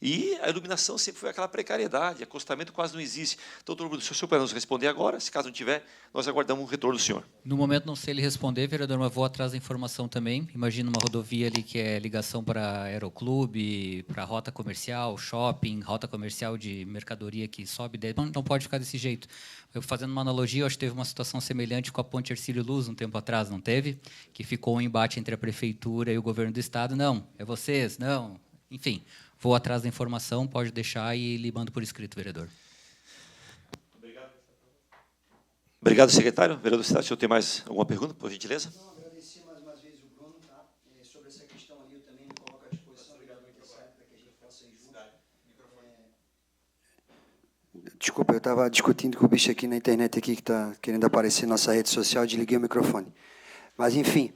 E a iluminação sempre foi aquela precariedade, acostamento quase não existe. Então, doutor Bruno, se o senhor puder nos responder agora, se caso não tiver, nós aguardamos o retorno do senhor. No momento, não sei ele responder, vereador, mas vou atrás da informação também. Imagina uma rodovia ali que é ligação para aeroclube, para rota comercial, shopping, rota comercial de mercadoria que sobe, não pode ficar desse jeito. Eu, fazendo uma analogia, eu acho que teve uma situação semelhante com a ponte Hercílio Luz, um tempo atrás, não teve? Que ficou um embate entre a prefeitura e o governo do Estado. Não, é vocês, não. Enfim, vou atrás da informação, pode deixar e lhe mando por escrito, vereador. Obrigado, secretário. Vereador Cidade, o senhor tem mais alguma pergunta, por gentileza? Não, agradecer mais uma vez o Bruno, tá? Sobre essa questão ali, eu também me coloco à disposição, vereador Tessário, para que a gente possa ir junto. Desculpa, eu estava discutindo com o bicho aqui na internet aqui, que está querendo aparecer na nossa rede social, desliguei o microfone. Mas, enfim,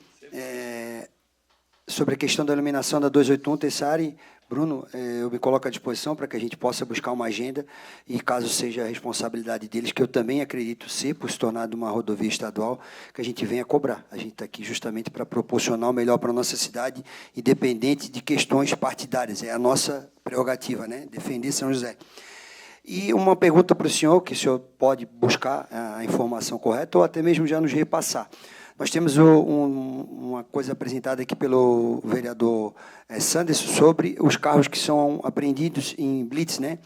sobre a questão da iluminação da 281, Tessário, Bruno, eu me coloco à disposição para que a gente possa buscar uma agenda e, caso seja a responsabilidade deles, que eu também acredito ser, por se tornar uma rodovia estadual, que a gente venha cobrar. A gente está aqui justamente para proporcionar o melhor para a nossa cidade, independente de questões partidárias. É a nossa prerrogativa, né? Defender São José. E uma pergunta para o senhor, que o senhor pode buscar a informação correta ou até mesmo já nos repassar. Nós temos uma coisa apresentada aqui pelo vereador Sanderson sobre os carros que são apreendidos em blitz, né?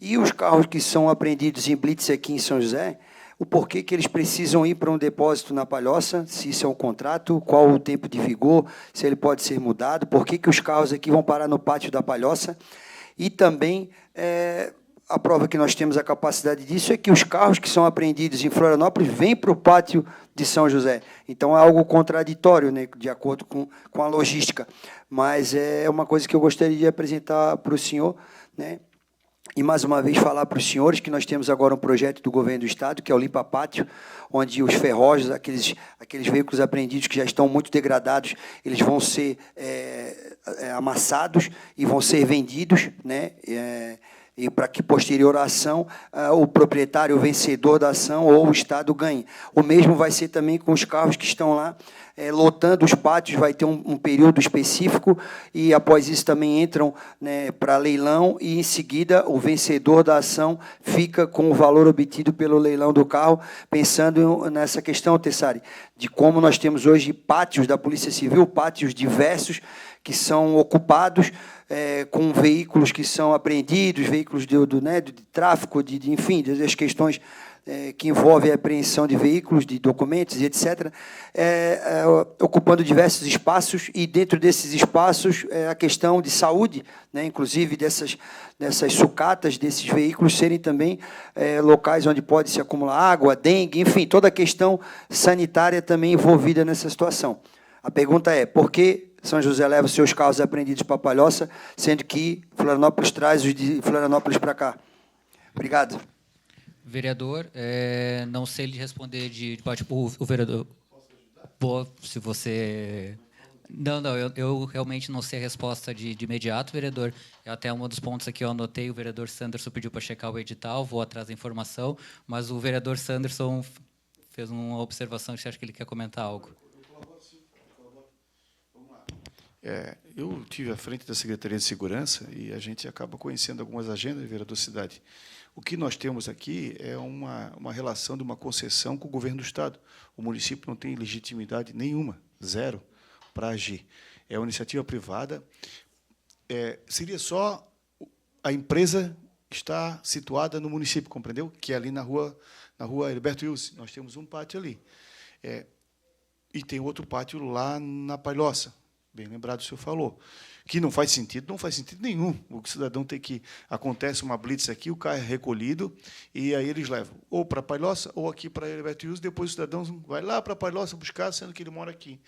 E os carros que são apreendidos em blitz aqui em São José, o porquê que eles precisam ir para um depósito na Palhoça, se isso é um contrato, qual o tempo de vigor, se ele pode ser mudado, por que os carros aqui vão parar no pátio da Palhoça. E também, a prova que nós temos a capacidade disso é que os carros que são apreendidos em Florianópolis vêm para o pátio de São José. Então, é algo contraditório, né, de acordo com a logística. Mas é uma coisa que eu gostaria de apresentar para o senhor, né? E, mais uma vez, falar para os senhores que nós temos agora um projeto do governo do Estado, que é o Limpa Pátio, onde os ferrojos, aqueles veículos apreendidos que já estão muito degradados, eles vão ser amassados e vão ser vendidos, né? E para que, posterior à ação, o proprietário, o vencedor da ação ou o Estado ganhe. O mesmo vai ser também com os carros que estão lá, lotando os pátios, vai ter um período específico, e após isso também entram, né, para leilão, e em seguida o vencedor da ação fica com o valor obtido pelo leilão do carro, pensando nessa questão, Tessari, de como nós temos hoje pátios da Polícia Civil, pátios diversos, que são ocupados com veículos que são apreendidos, veículos de tráfico, enfim, das questões que envolvem a apreensão de veículos, de documentos, e etc., ocupando diversos espaços, e dentro desses espaços a questão de saúde, né, inclusive dessas sucatas, desses veículos serem também locais onde pode se acumular água, dengue, enfim, toda a questão sanitária também envolvida nessa situação. A pergunta é, por que São José leva os seus carros apreendidos para a Palhoça, sendo que Florianópolis traz os de Florianópolis para cá? Obrigado. Vereador, não sei lhe responder o vereador... Se você... Não, eu realmente não sei a resposta de imediato, vereador. Até um dos pontos aqui eu anotei, o vereador Sanderson pediu para checar o edital, vou atrás da informação, mas o vereador Sanderson fez uma observação, que você acha que ele quer comentar algo? Eu tive à frente da Secretaria de Segurança e a gente acaba conhecendo algumas agendas de vereador cidade. O que nós temos aqui é uma relação de uma concessão com o governo do Estado. O município não tem legitimidade nenhuma, zero, para agir. É uma iniciativa privada. Seria só a empresa que está situada no município, compreendeu? Que é ali na rua Heriberto Wilson. Nós temos um pátio ali. E tem outro pátio lá na Palhoça. Bem lembrado, o senhor falou, que não faz sentido nenhum. O cidadão tem que... Acontece uma blitz aqui, o carro é recolhido, e aí eles levam ou para a Palhoça ou aqui para a Heriberto Wilson, depois o cidadão vai lá para a Palhoça buscar, sendo que ele mora aqui,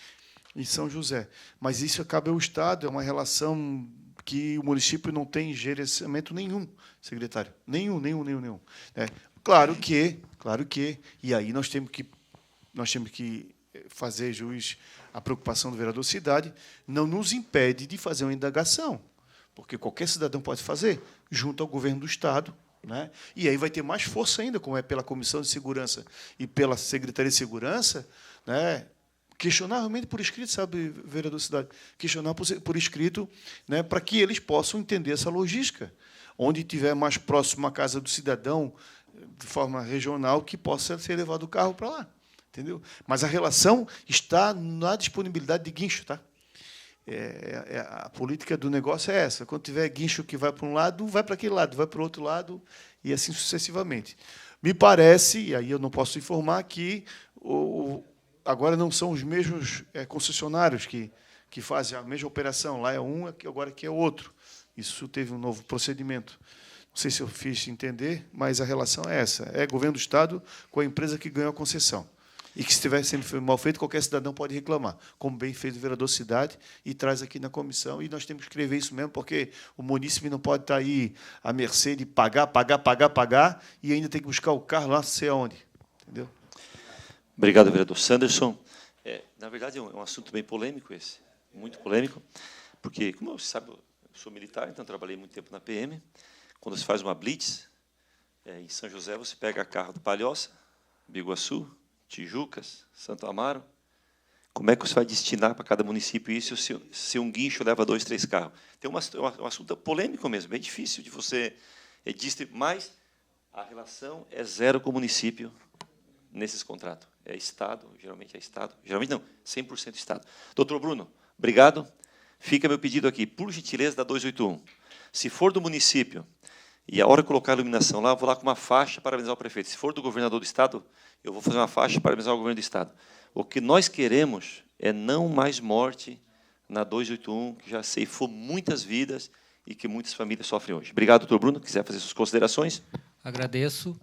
em São José. Mas isso cabe ao Estado, é uma relação que o município não tem gerenciamento nenhum, secretário. Nenhum. Claro que, e aí nós temos que fazer jus à preocupação do vereador cidade, não nos impede de fazer uma indagação, porque qualquer cidadão pode fazer, junto ao governo do Estado, né? E aí vai ter mais força ainda, como é pela Comissão de Segurança e pela Secretaria de Segurança, né? Questionar realmente por escrito, sabe, vereador cidade? Questionar por escrito, né, para que eles possam entender essa logística. Onde estiver mais próximo à casa do cidadão, de forma regional, que possa ser levado o carro para lá. Entendeu? Mas a relação está na disponibilidade de guincho. Tá? A política do negócio é essa. Quando tiver guincho que vai para um lado, vai para aquele lado, vai para o outro lado, e assim sucessivamente. Me parece, e aí eu não posso informar, que agora não são os mesmos concessionários que fazem a mesma operação. Lá é um, agora aqui é outro. Isso teve um novo procedimento. Não sei se eu fiz entender, mas a relação é essa. É governo do Estado com a empresa que ganhou a concessão. E que, se estiver sendo mal feito, qualquer cidadão pode reclamar, como bem fez o vereador cidade, e traz aqui na comissão, e nós temos que escrever isso mesmo, porque o munícipe não pode estar aí à mercê de pagar, e ainda tem que buscar o carro lá, não sei aonde. Entendeu? Obrigado, vereador Sanderson. Na verdade, é um assunto bem polêmico esse, muito polêmico, porque, como você sabe, eu sou militar, então trabalhei muito tempo na PM. Quando se faz uma blitz, em São José, você pega carro do Palhoça, Biguaçu, Tijucas, Santo Amaro. Como é que você vai destinar para cada município isso se um guincho leva 2, 3 carros? Tem um assunto polêmico mesmo, bem difícil de você distribuir, mas a relação é zero com o município nesses contratos. é Estado, geralmente é Estado, geralmente não, 100% Estado. Doutor Bruno, obrigado. Fica meu pedido aqui, por gentileza, da 281. Se for do município, e a hora de colocar a iluminação lá, eu vou lá com uma faixa parabenizar o prefeito. Se for do governador do Estado, eu vou fazer uma faixa parabenizar o governo do Estado. O que nós queremos é não mais morte na 281, que já ceifou muitas vidas e que muitas famílias sofrem hoje. Obrigado, doutor Bruno. Quiser fazer suas considerações? Agradeço.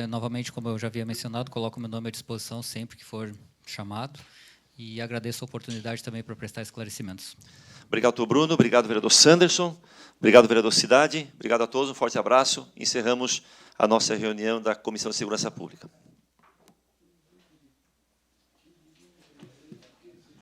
Novamente, como eu já havia mencionado, coloco meu nome à disposição sempre que for chamado. E agradeço a oportunidade também para prestar esclarecimentos. Obrigado, doutor Bruno. Obrigado, vereador Sanderson. Obrigado, vereador Cidade. Obrigado a todos. Um forte abraço. Encerramos a nossa reunião da Comissão de Segurança Pública.